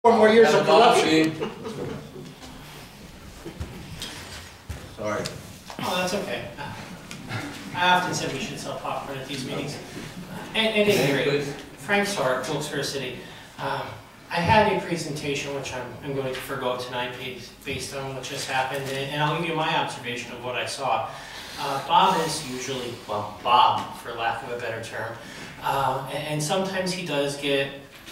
4 more years of corruption. Sorry. Oh, that's okay. I often said we should sell popcorn at these meetings. At any rate, Frank Sork, Wilkes Barre City. I had a presentation which I'm going to forgo tonight based on what just happened, and I'll give you my observation of what I saw. Bob is usually, well, Bob, for lack of a better term, and sometimes he does get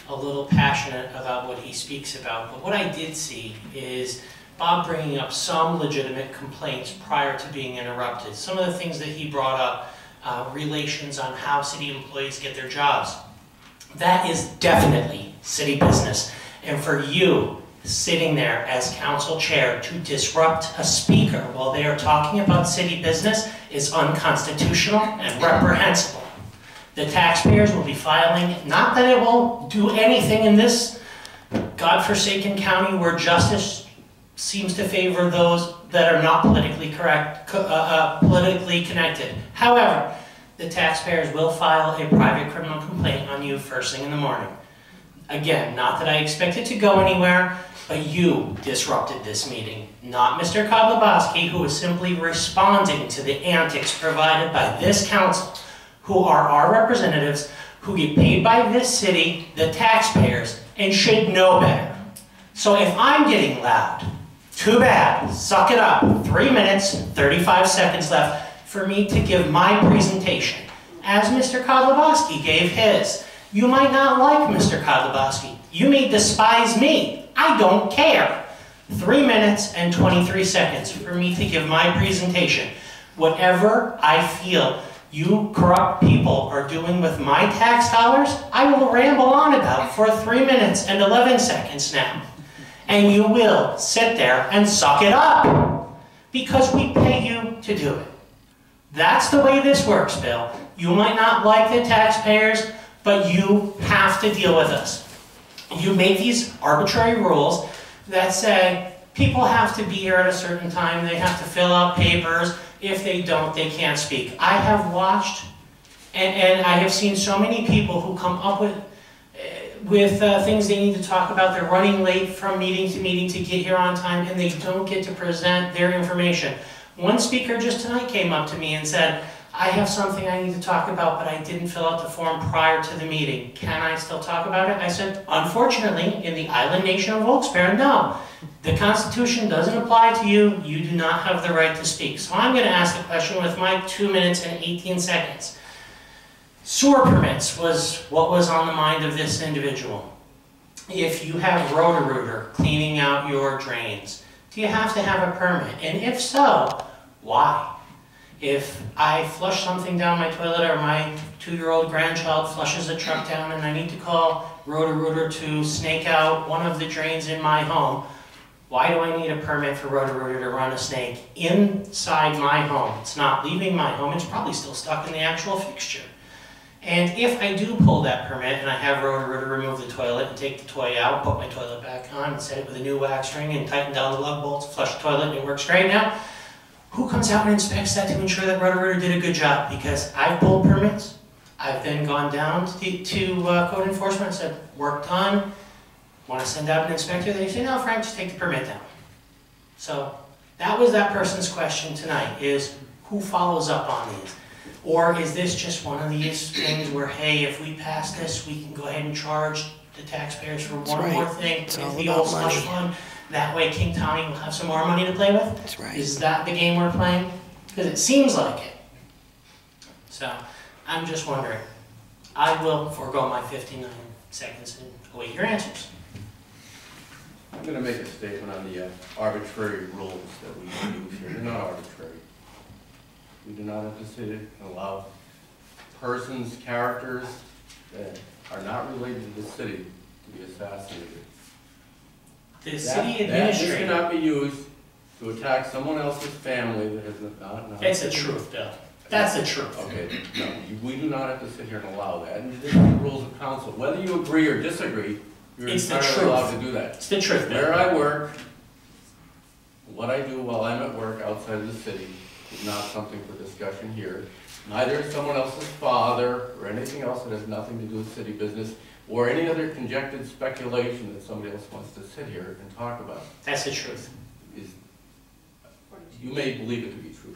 a little passionate about what he speaks about, but what I did see is Bob bringing up some legitimate complaints prior to being interrupted. Some of the things that he brought up, relations on how city employees get their jobs. That is definitely city business. And for you, sitting there as council chair, to disrupt a speaker while they are talking about city business is unconstitutional and reprehensible. The taxpayers will be filing, not that it will do anything in this godforsaken county where justice seems to favor those that are not politically politically connected. However, the taxpayers will file a private criminal complaint on you first thing in the morning. Again, not that I expect it to go anywhere, but you disrupted this meeting, not Mr. Kodlobowski, who is simply responding to the antics provided by this council, who are our representatives, who get paid by this city, the taxpayers, and should know better. So if I'm getting loud, too bad, suck it up. 3 minutes, 35 seconds left for me to give my presentation, as Mr. Kodlobowski gave his. You might not like Mr. Kodlobowski. You may despise me. I don't care. 3 minutes and 23 seconds for me to give my presentation. Whatever I feel you corrupt people are doing with my tax dollars, I will ramble on about for 3 minutes and 11 seconds now. And you will sit there and suck it up because we pay you to do it. That's the way this works, Bill. You might not like the taxpayers, but you have to deal with us. You make these arbitrary rules that say people have to be here at a certain time, they have to fill out papers. If they don't, they can't speak. I have watched and I have seen so many people who come up with things they need to talk about. They're running late from meeting to meeting to get here on time, and they don't get to present their information. One speaker just tonight came up to me and said, I have something I need to talk about, but I didn't fill out the form prior to the meeting. Can I still talk about it? I said, unfortunately, in the island nation of Wilkes Barre, no. The Constitution doesn't apply to you. You do not have the right to speak. So I'm going to ask a question with my 2 minutes and 18 seconds. Sewer permits was what was on the mind of this individual. If you have Roto-Rooter cleaning out your drains, do you have to have a permit? And if so, why? If I flush something down my toilet, or my 2-year-old grandchild flushes a truck down and I need to call Roto-Rooter to snake out one of the drains in my home, why do I need a permit for Roto-Rooter to run a snake inside my home? It's not leaving my home, it's probably still stuck in the actual fixture. And if I do pull that permit and I have Roto-Rooter remove the toilet and take the toy out, put my toilet back on and set it with a new wax string and tighten down the lug bolts, flush the toilet and it works great now, who comes out and inspects that to ensure that Roto-Rooter did a good job? Because I've pulled permits, I've then gone down to code enforcement and said, work done, want to send out an inspector? They say, no, Frank, just take the permit down. So that was that person's question tonight, is who follows up on these? Or is this just one of these things where, hey, if we pass this, we can go ahead and charge the taxpayers for one more thing with the old slush fund? That way King Tommy will have some more money to play with? That's right. Is that the game we're playing? Because it seems like it. So, I'm just wondering. I will forego my 59 seconds and await your answers. I'm going to make a statement on the arbitrary rules that we use here. They're not arbitrary. We do not have to sit and allow persons, characters that are not related to the city to be assassinated. The city administrator... This cannot be used to attack someone else's family that has not... It's the truth, Bill. That's the truth. Okay, no, we do not have to sit here and allow that. And this is the rules of council. Whether you agree or disagree, you're entirely allowed to do that. It's the truth, Bill. Where I work, what I do while I'm at work outside of the city is not something for discussion here. Neither is someone else's father or anything else that has nothing to do with city business. or any other conjectured speculation that somebody else wants to sit here and talk about, That's the truth. is, you may believe it to be true.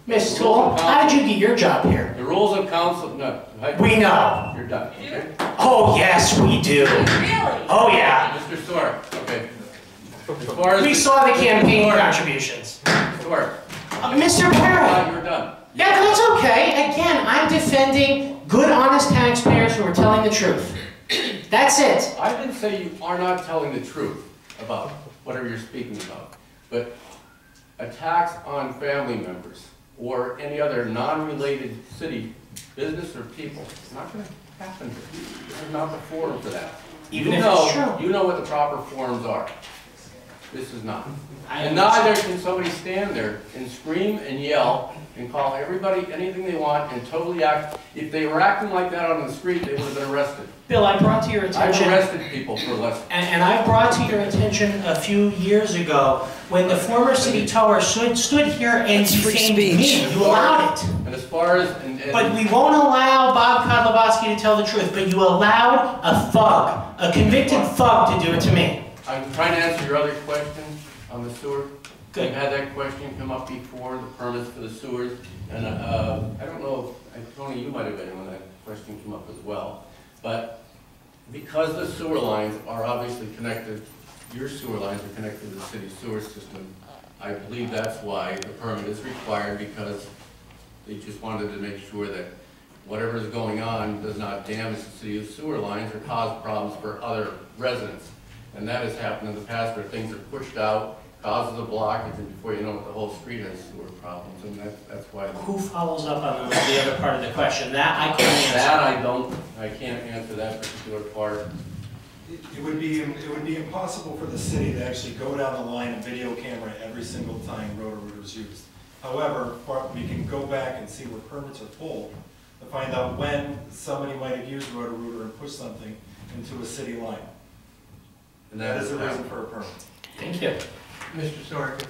Ms. Toole, how did you get your job here? The rules of council, no. We know. You're done, okay? Oh, yes, we do. Really? Oh, yeah. Mr. Stork, okay. As far as We saw the campaign contributions. Stork, Mr. Perry. you're done. Yeah, that's okay. Again, I'm defending good, honest taxpayers who are telling the truth. That's it. I didn't say you are not telling the truth about whatever you're speaking about, but attacks on family members or any other non-related city business or people, it's not going to happen here. This is not the forum for that. Even if it's true. You know what the proper forums are. This is not. I And neither can somebody stand there and scream and yell and call everybody anything they want and totally act. If they were acting like that on the street, they would have been arrested. Bill, I brought to your I've attention... arrested people for less. And I brought to your attention a few years ago when the former city tower stood here and defamed me. You allowed it. And as far as... But we won't allow Bob Kodlowski to tell the truth. But you allowed a thug, a convicted thug, to do it to me. I'm trying to answer your other question on the sewer. Good. We've had that question come up before, the permits for the sewers. And I don't know, Tony, you might have been when that question came up as well. But because the sewer lines are obviously connected, your sewer lines are connected to the city sewer system, I believe that's why the permit is required, because they just wanted to make sure that whatever is going on does not damage the city's sewer lines or cause problems for other residents. And that has happened in the past where things are pushed out, causes a blockage, and before you know it, the whole street has sewer problems, and that's why. Who follows up on the other part of the question? That I can't answer. That I can't answer that particular part. It would be impossible for the city to actually go down the line and video camera every single time Roto-Rooter is used. However, we can go back and see where permits are pulled to find out when somebody might have used Roto-Rooter and pushed something into a city line. And That is the reason for a permit. Thank you. Mr. Sorkin,